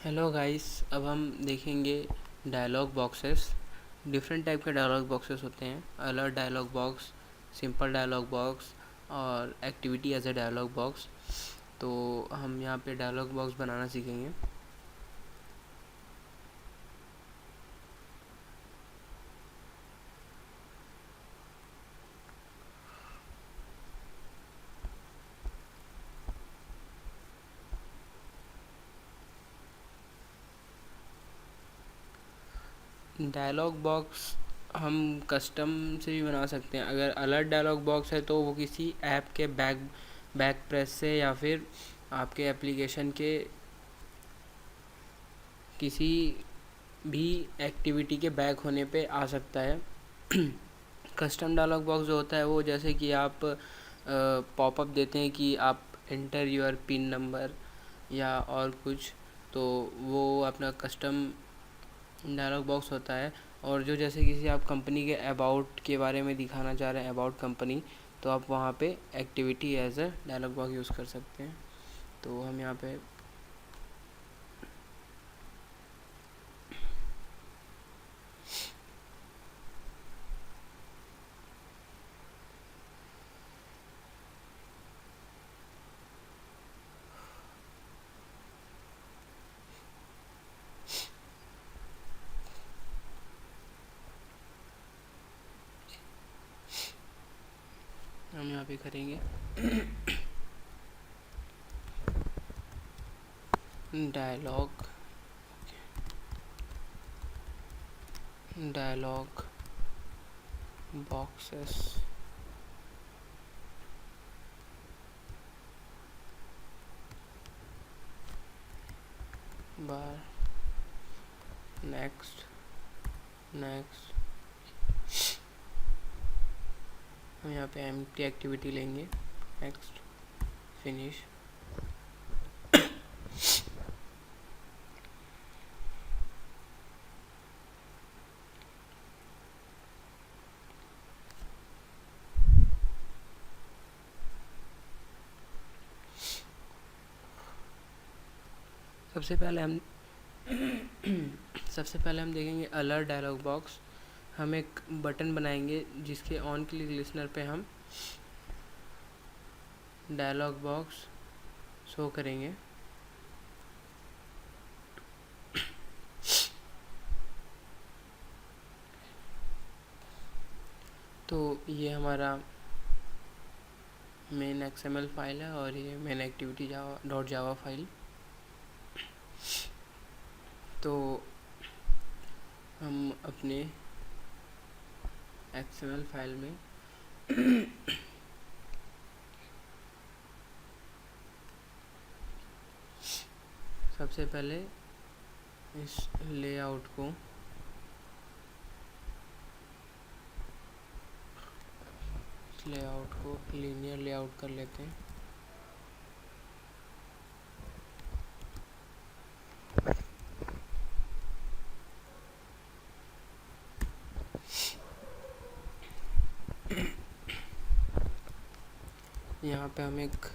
Hello guys. अब हम देखेंगे डायलॉग बॉक्सेस। डिफरेंट टाइप के डायलॉग बॉक्सेस होते हैं। Alert dialog box, simple dialog box और activity as a dialog box. तो हम यहाँ पे डायलॉग बॉक्स बनाना सीखेंगे। डायलॉग बॉक्स हम कस्टम से भी बना सकते हैं। अगर अलर्ट डायलॉग बॉक्स है तो वो किसी ऐप के बैक प्रेस से या फिर आपके एप्लीकेशन के किसी भी एक्टिविटी के बैक होने पे आ सकता है। कस्टम डायलॉग बॉक्स जो होता है वो जैसे कि आप पॉपअप देते हैं कि आप एंटर योर पिन नंबर या और कुछ, तो वो अपना कस्टम डायलॉग बॉक्स होता है। और जो जैसे किसी आप कंपनी के अबाउट के बारे में दिखाना चाह रहे हैं, अबाउट कंपनी, तो आप वहाँ पे activity as a dialog box use कर सकते हैं। तो हम यहाँ पे करेंगे डायलॉग बॉक्सेस बार नेक्स्ट। हम यहाँ पे एम्प्टी एक्टिविटी लेंगे। Next, finish. सबसे पहले हम देखेंगे अलर्ट डायलॉग बॉक्स। हम एक बटन बनाएंगे जिसके ऑन क्लिक लिसनर पे हम डायलॉग बॉक्स शो करेंगे। तो ये हमारा मेन एक्सएमएल फाइल है और ये मेन एक्टिविटी जावा फाइल। तो हम अपने एक्सएमएल फाइल में सबसे पहले इस लेआउट को लीनियर लेआउट कर लेते हैं। यहाँ पे हम एक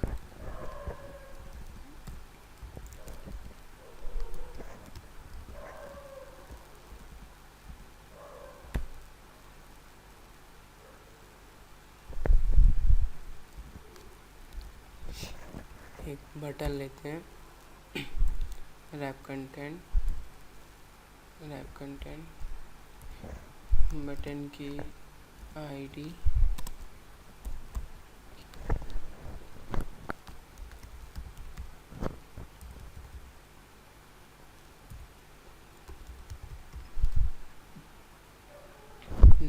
बटन लेते हैं, रैप कंटेंट बटन की आईडी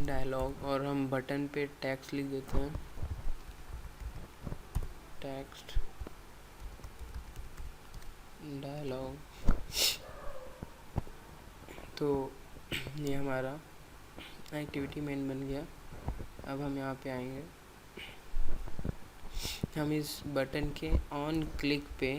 डायलॉग, और हम बटन पे टेक्स्ट लिख देते हैं, टेक्स्ट डायलॉग। तो ये हमारा एक्टिविटी मेन बन गया। अब हम यहाँ पे आएंगे, हम इस बटन के ऑन क्लिक पे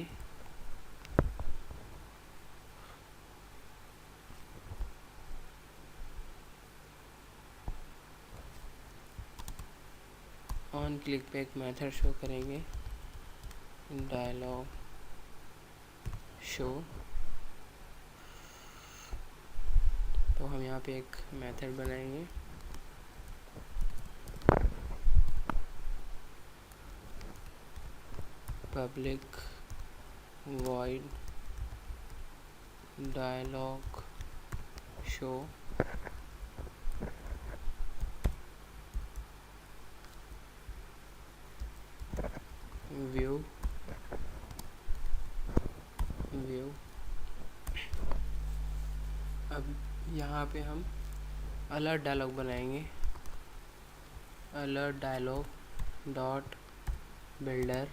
एक मेथड शो करेंगे, डायलॉग शो। तो हम यहाँ पे एक मेथड बनाएंगे, public void dialog show view अब यहाँ पे हम अलर्ट डायलॉग बनाएंगे, alert dialog dot builder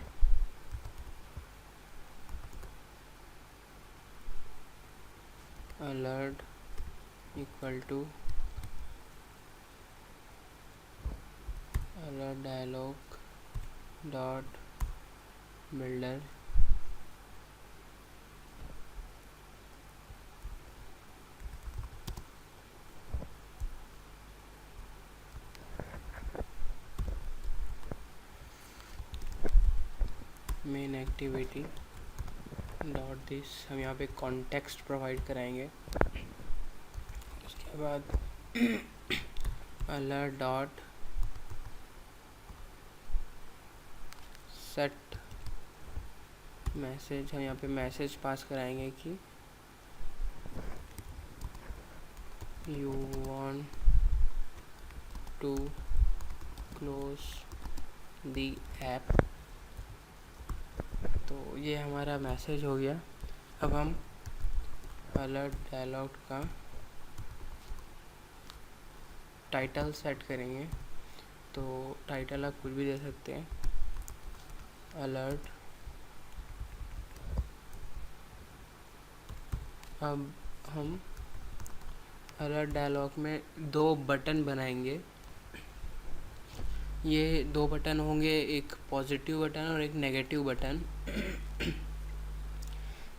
alert equal to alert dialog dot builder main activity dot this. हम यहाँ पे कॉन्टेक्स्ट प्रोवाइड कराएंगे। उसके बाद अलर्ट डॉट सेट मैसेज, हम यहाँ पे मैसेज पास कराएंगे कि you want to close the app. तो ये हमारा मैसेज हो गया। अब हम अलर्ट डायलॉग का टाइटल सेट करेंगे। तो टाइटल आप कुछ भी दे सकते हैं, अलर्ट। अब हम अलर्ट डायलॉग में 2 बटन बनाएंगे। ये 2 बटन होंगे, एक पॉजिटिव बटन और एक नेगेटिव बटन।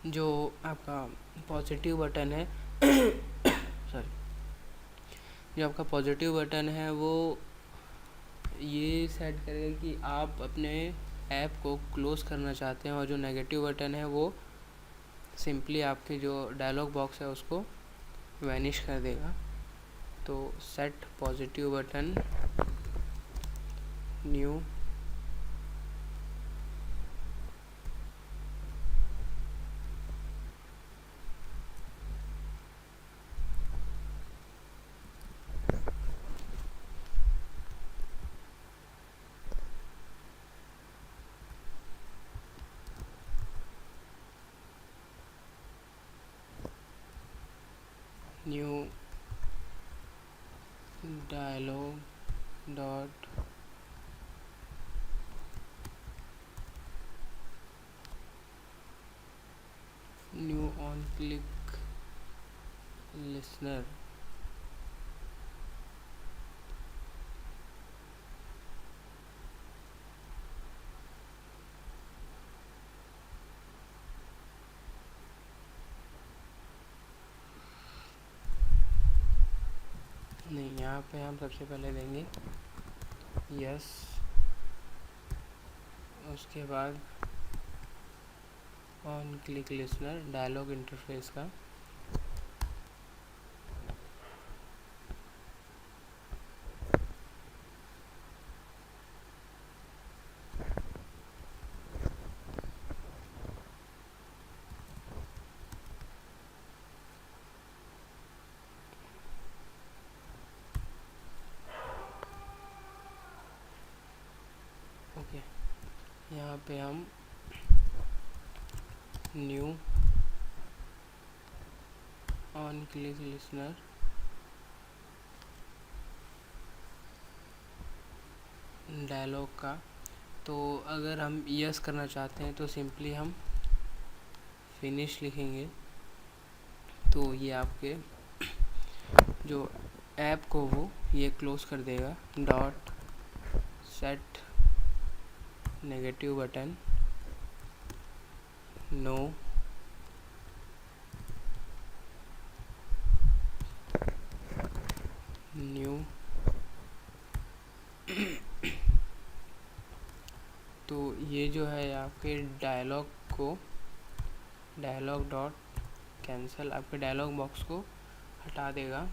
जो आपका पॉजिटिव बटन है सॉरी, जो आपका पॉजिटिव बटन है वो ये सेट करेगा कि आप अपने ऐप को क्लोज़ करना चाहते हैं, और जो नेगेटिव बटन है वो सिंपली आपके जो डायलॉग बॉक्स है उसको वैनिश कर देगा। तो set positive button new new dialog dot new on click listener. नहीं, यहाँ पे हम सबसे पहले देंगे यस, उसके बाद on click listener dialog interface का ओके। यहाँ पे हम new on click listener dialog का, तो अगर हम यस करना चाहते हैं तो सिंपली हम फिनिश लिखेंगे। तो ये आपके जो ऐप को वो ये क्लोज कर देगा। Dot set negative button no new. तो ये जो है आपके डायलॉग को डायलॉग डॉट कैंसिल आपके डायलॉग बॉक्स को हटा देगा।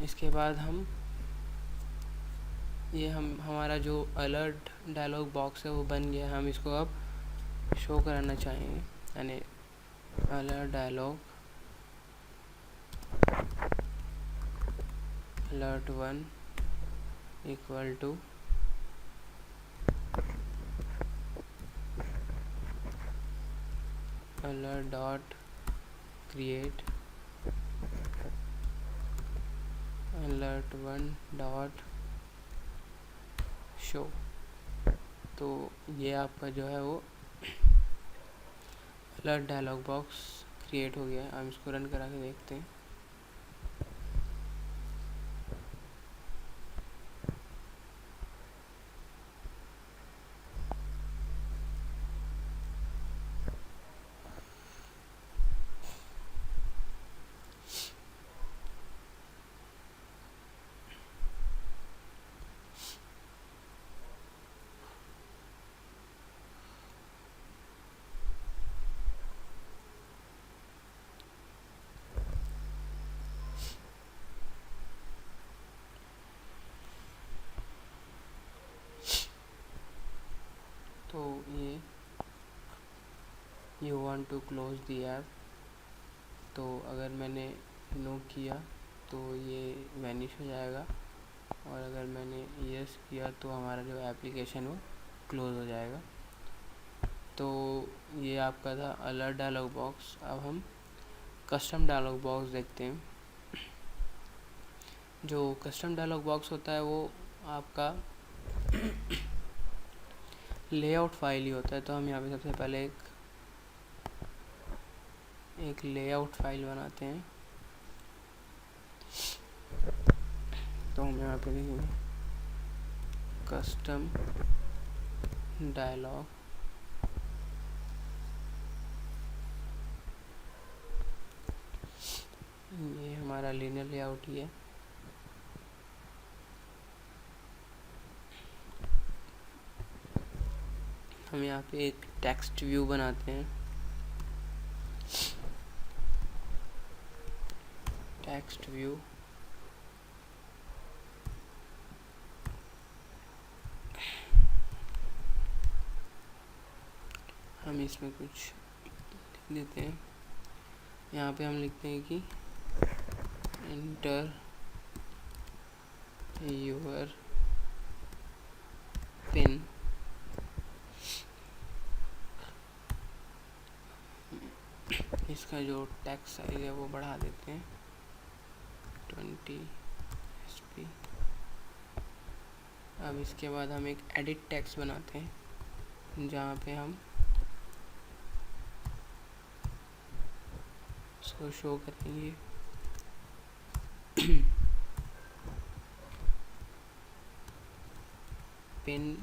इसके बाद हमारा जो अलर्ट डायलॉग बॉक्स है वो बन गया। हम इसको अब शो कराना चाहेंगे, यानी alert dialog alert 1 equal to alert dot create alert 1 dot show. तो ये आपका जो है वो अलर्ट डायलॉग बॉक्स क्रिएट हो गया है। हम इसको रन करा के देखते हैं। तो ये you want to close the app, तो अगर मैंने नो किया तो ये वैनिश हो जाएगा, और अगर मैंने यस किया तो हमारा जो एप्लीकेशन वो क्लोज हो जाएगा। तो ये आपका था अलर्ट डायलॉग बॉक्स। अब हम कस्टम डायलॉग बॉक्स देखते हैं। जो कस्टम डायलॉग बॉक्स होता है वो आपका लेआउट फाइल ही होता है। तो हम यहाँ पे सबसे पहले एक लेआउट फाइल बनाते हैं। तो हम यहाँ पे देखेंगे कस्टम डायलॉग ये हमारा लीनियर लेआउट ही है। हम यहाँ पे एक टेक्स्ट व्यू बनाते हैं। टेक्स्ट व्यू हम इसमें कुछ लिख देते हैं। यहाँ पे हम लिखते हैं कि एंटर योर पिन। इसका जो टेक्स्ट साइज है वो बढ़ा देते हैं 20 SP। अब इसके बाद हम एक एडिट टेक्स्ट बनाते हैं जहाँ पे हम इसको शो करेंगे। पिन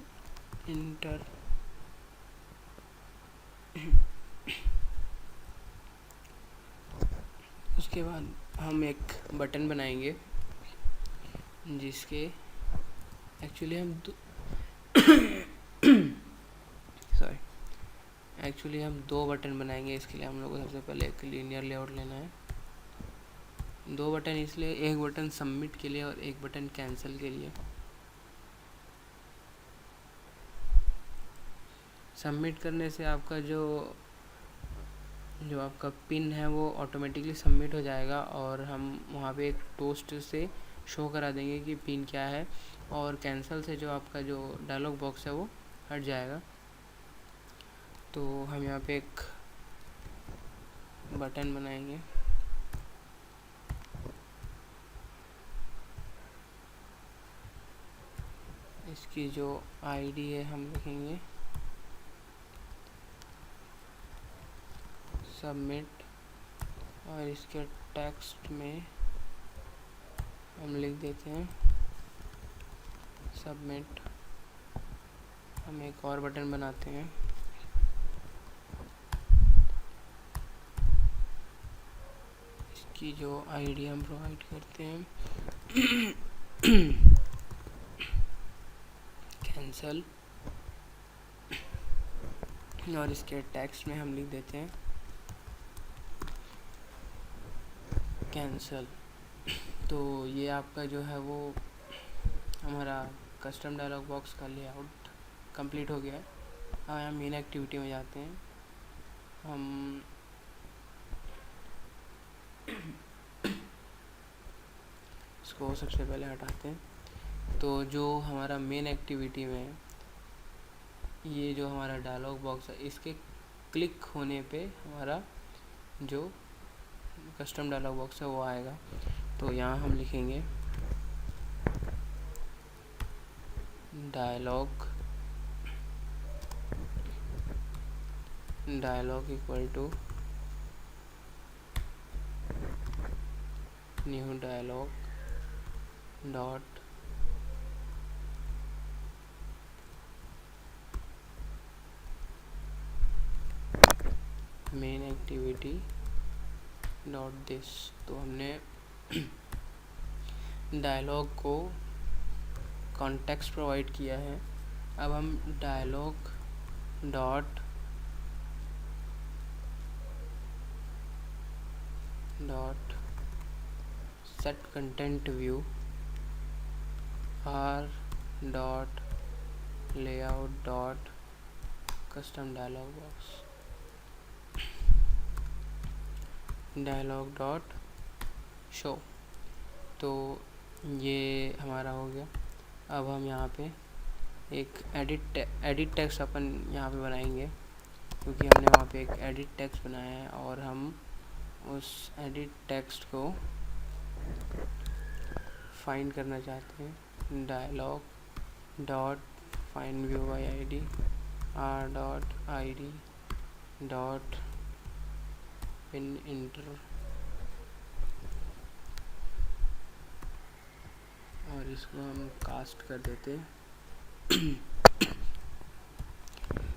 इंटर उसके बाद हम एक बटन बनाएंगे जिसके एक्चुअली हम दो बटन बनाएंगे। इसके लिए हम लोग को सबसे पहले एक लीनियर लेआउट लेना है। दो बटन इसलिए, एक बटन सबमिट के लिए और एक बटन कैंसिल के लिए। सबमिट करने से आपका जो आपका पिन है वो ऑटोमेटिकली सबमिट हो जाएगा, और हम वहाँ पे एक टोस्ट से शो करा देंगे कि पिन क्या है, और कैंसिल से जो आपका जो डायलॉग बॉक्स है वो हट जाएगा। तो हम यहाँ पे एक बटन बनाएंगे। इसकी जो आईडी है हम लिखेंगे सबमिट, और इसके टेक्स्ट में हम लिख देते हैं सबमिट। हम एक और बटन बनाते हैं। इसकी जो आईडी हम प्रोवाइड करते हैं कैंसल, और इसके टेक्स्ट में हम लिख देते हैं कैंसल। तो ये आपका जो है वो हमारा कस्टम डायलॉग बॉक्स का लेआउट कंप्लीट हो गया है। अब हम मेन एक्टिविटी में जाते हैं। हम इसको सबसे पहले हटाते हैं। तो जो हमारा मेन एक्टिविटी में ये जो हमारा डायलॉग बॉक्स है, इसके क्लिक होने पे हमारा जो कस्टम डायलॉग बॉक्स है वो आएगा। तो यहाँ हम लिखेंगे dialog equal to new dialog dot main activity dot this. तो हमने डायलॉग को कॉन्टेक्स्ट प्रोवाइड किया है। अब हम dialog dot set content view R dot layout dot custom dialog box dialog dot show. तो ये हमारा हो गया। अब हम यहाँ पे एक एडिट टेक्स्ट अपन यहाँ पे बनाएंगे, क्योंकि हमने वहाँ पे एक एडिट टेक्स्ट बनाया है और हम उस एडिट टेक्स्ट को फाइंड करना चाहते हैं। Dialog dot find view by ID R dot ID dot pin enter, और इसको हम कास्ट कर देते हैं।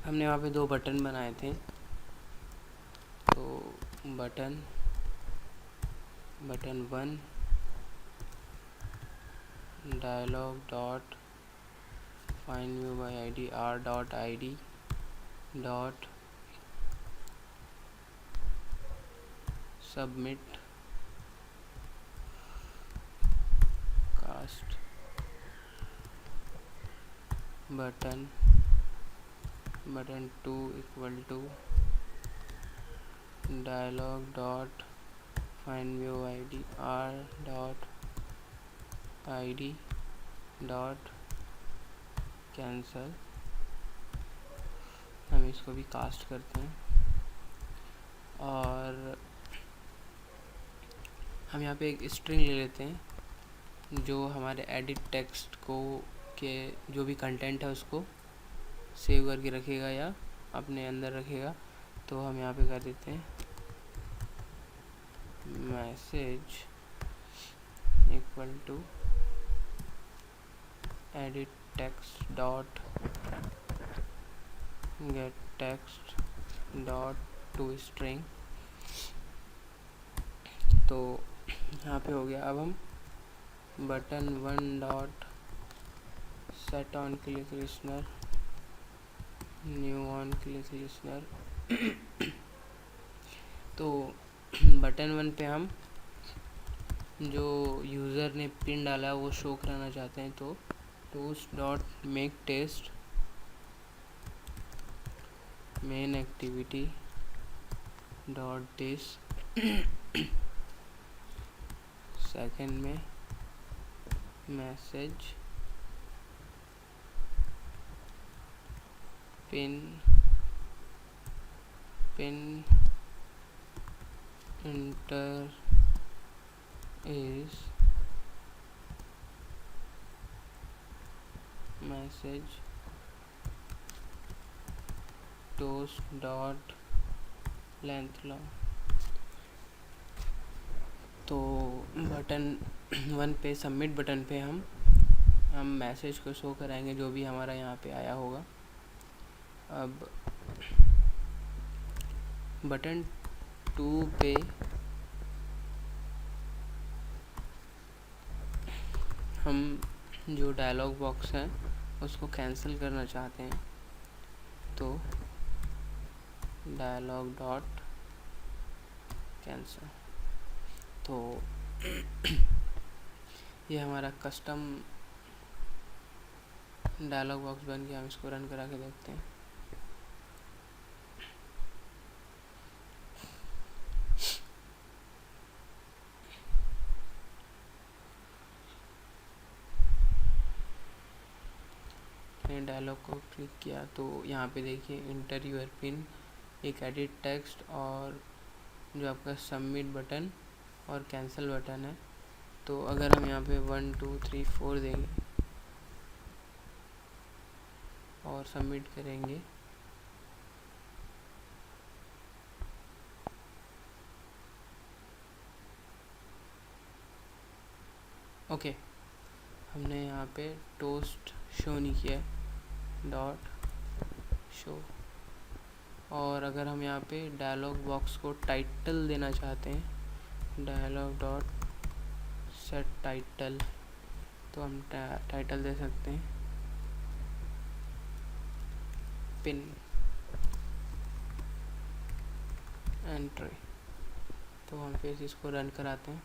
हमने वहाँ पे 2 बटन बनाए थे। तो button 1 dialog dot find view by ID R dot ID dot submit cast button 2 equal to dialog dot find view ID R dot ID dot cancel. हम इसको भी कास्ट करते हैं और हम यहाँ पे एक स्ट्रिंग ले लेते हैं जो हमारे एडिट टेक्स्ट को के जो भी कंटेंट है उसको सेव करके रखेगा या अपने अंदर रखेगा। तो हम यहाँ पे कर देते हैं message equal to edit text dot get text dot to string. तो यहाँ पे हो गया। अब हम button 1 dot set on click listener new on click listener. तो बटन 1 पे हम जो यूज़र ने पिन डाला वो शो कराना चाहते हैं। तो toast dot make text main activity dot this. Second में message pin enter is message toast dot length long. तो बटन 1 पे सबमिट बटन पे हम मैसेज को शो कराएंगे जो भी हमारा यहाँ पे आया होगा। अब बटन 2 पे हम जो डायलॉग बॉक्स है उसको कैंसिल करना चाहते हैं। तो डायलॉग डॉट कैंसिल। तो ये हमारा कस्टम डायलॉग बॉक्स बन गया। हम इसको रन करा के देखते हैं। डायलॉग को क्लिक किया तो यहाँ पे देखिए इंटर यूर पिन, एक एडिट टेक्स्ट और जो आपका सबमिट बटन और कैंसिल बटन है। तो अगर हम यहाँ पे 1 2 3 4 देंगे और सबमिट करेंगे ओके, हमने यहाँ पे टोस्ट शो नहीं किया है, डॉट शो। और अगर हम यहाँ पे डायलॉग बॉक्स को टाइटल देना चाहते हैं, डायलॉग डॉट सेट टाइटल, तो हम टाइटल दे सकते हैं पिन एंट्री। तो हम फिर इसको रन कराते हैं।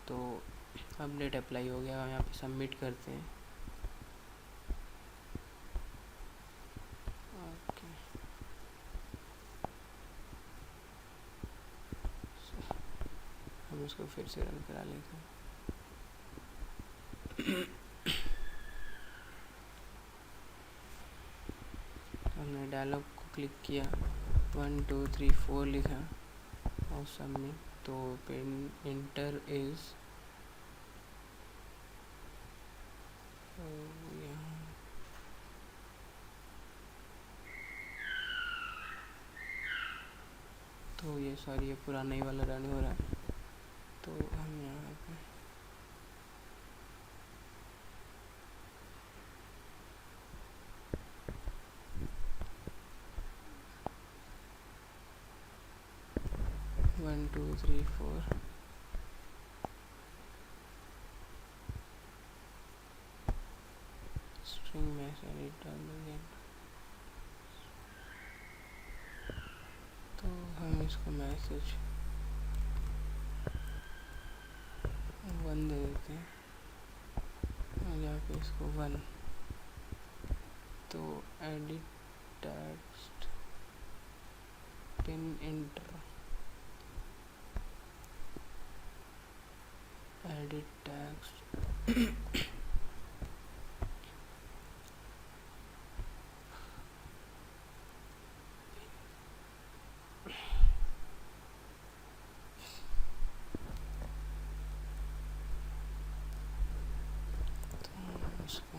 तो अपडेट अप्लाई हो गया। हम यहाँ पे सबमिट करते हैं। ओके, हम इसको फिर से रन करा लेते हैं। हमने डायलॉग को क्लिक किया, 1 2 3 4 लिखा और सबमिट। तो पिन इंटर इज यहाँ तो ये सॉरी, ये पुराना ही वाला रन हो रहा है। तो हम यहाँ पे 1 2 3 4 स्ट्रिंग मैसेज रिटर्न अगेन। तो हम इसको मैसेज 1 दे देते हैं और यहाँ पे इसको 1। तो edit text pin inter, edit text इसको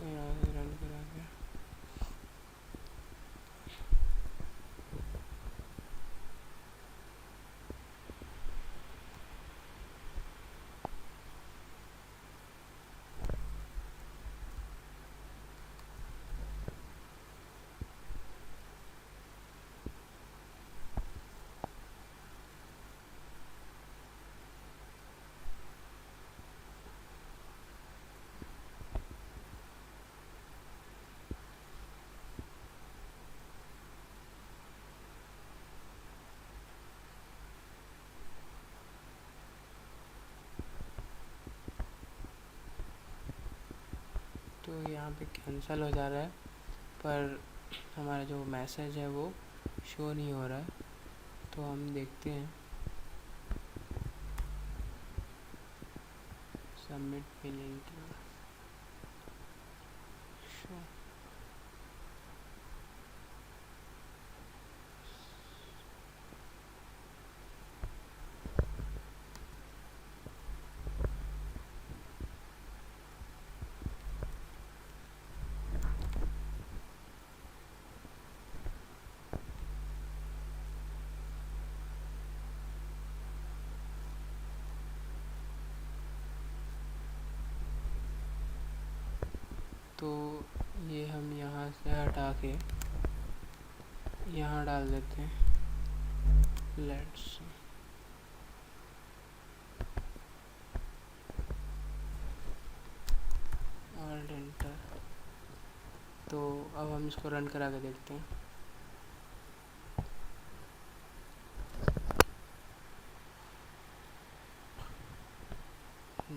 यहाँ से रन करा के तो यहाँ पे कैंसिल हो जा रहा है, पर हमारा जो मैसेज है वो शो नहीं हो रहा है। तो हम देखते हैं सबमिट पिन इंटर शो। तो ये हम यहाँ से हटा के यहाँ डाल देते हैं लेट्स और एंटर। तो अब हम इसको रन करा के देखते हैं।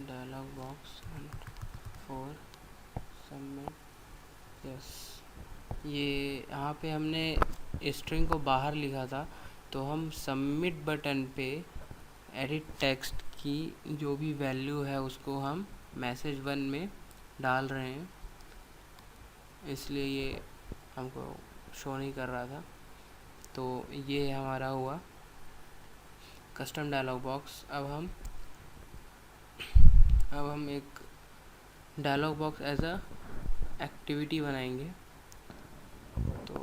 Dialog box for submit yes. ये यहाँ पे हमने स्ट्रिंग को बाहर लिखा था, तो हम सबमिट बटन पे एडिट टेक्स्ट की जो भी वैल्यू है उसको हम मैसेज 1 में डाल रहे हैं, इसलिए ये हमको शो नहीं कर रहा था। तो ये हमारा हुआ कस्टम डायलॉग बॉक्स। अब हम एक dialog box as a activity बनाएंगे। तो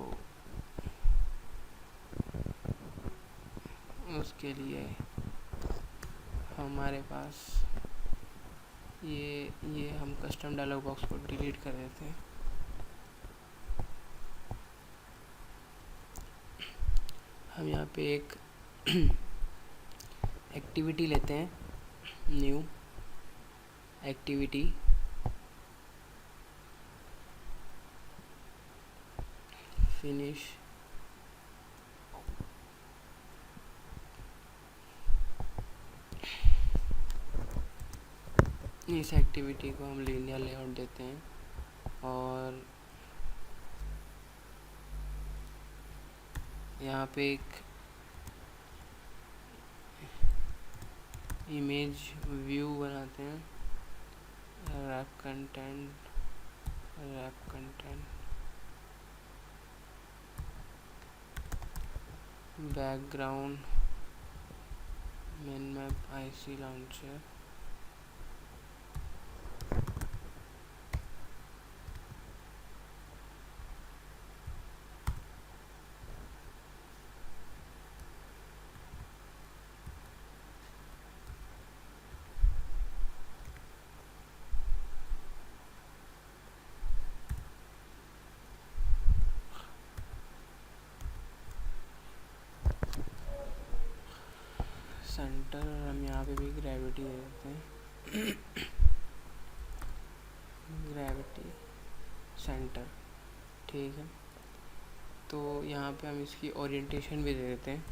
उसके लिए हमारे पास ये हम कस्टम डायलॉग बॉक्स को डिलीट कर देते हैं। हम यहाँ पे एक एक्टिविटी लेते हैं, न्यू एक्टिविटी, फिनिश। इस एक्टिविटी को हम लीनियर लेआउट देते हैं और यहाँ पे एक इमेज व्यू बनाते हैं, wrap content background main map IC launcher. Centre हम यहाँ पे भी ग्रेविटी दे देते हैं ग्रेविटी सेंटर, ठीक है। तो यहाँ पे हम इसकी ओरिएंटेशन भी दे देते हैं,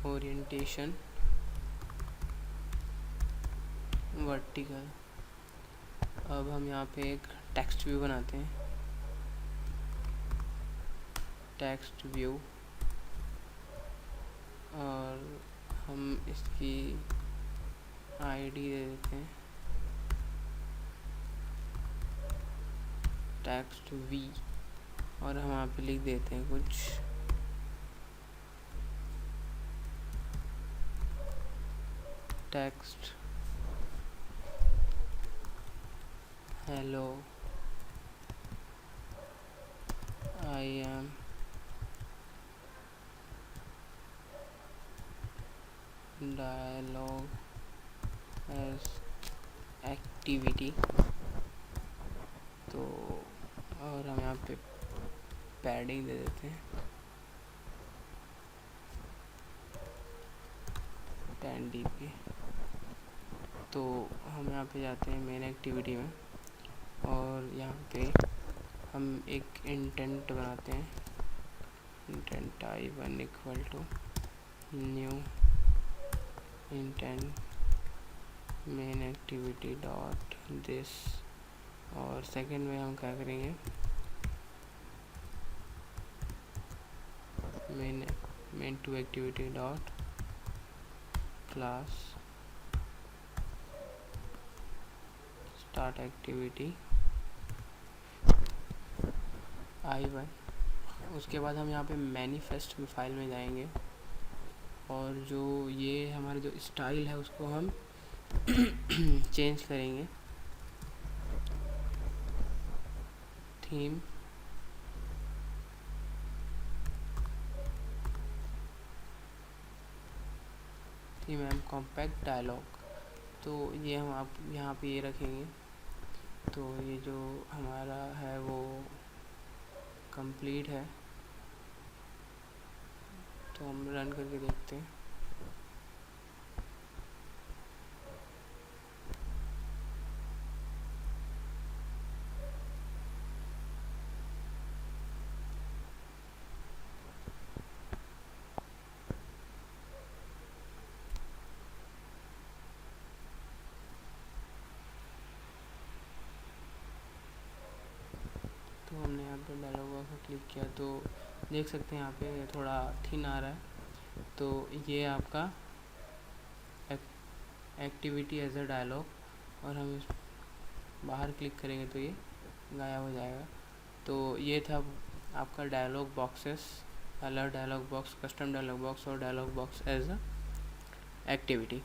ओरिएंटेशन वर्टिकल। अब हम यहाँ पे एक टेक्स्ट व्यू बनाते हैं, टेक्स्ट व्यू, और हम इसकी आईडी दे देते हैं टेक्स्ट वी, और हम यहाँ पे लिख देते हैं कुछ text hello I am dialog as activity. तो और हम यहाँ पे पैडिंग दे देते हैं 10 dp। तो हम यहाँ पे जाते हैं मेन एक्टिविटी में और यहाँ पे हम एक इंटेंट बनाते हैं, intent I1 equal to new intent main activity dot this. और सेकंड में हम क्या करेंगे, main to activity dot class start activity I1। उसके बाद हम यहाँ पे मैनिफेस्ट में फाइल में जाएंगे और जो ये हमारे जो स्टाइल है उसको हम चेंज करेंगे, थीम एम कॉम्पैक्ट डायलॉग। तो ये हम आप यहाँ पे ये रखेंगे तो ये जो हमारा है वो कंप्लीट है, तो हम रन करके देखते हैं। तो हमने यहाँ पे डायलॉग बॉक्स में क्लिक किया तो देख सकते हैं यहाँ पे थोड़ा थिन आ रहा है। तो ये आपका एक्टिविटी एज अ डायलॉग, और हम इस बाहर क्लिक करेंगे तो ये गायब हो जाएगा। तो ये था आपका dialog boxes, alert dialog box, custom dialog box और dialog box as a activity.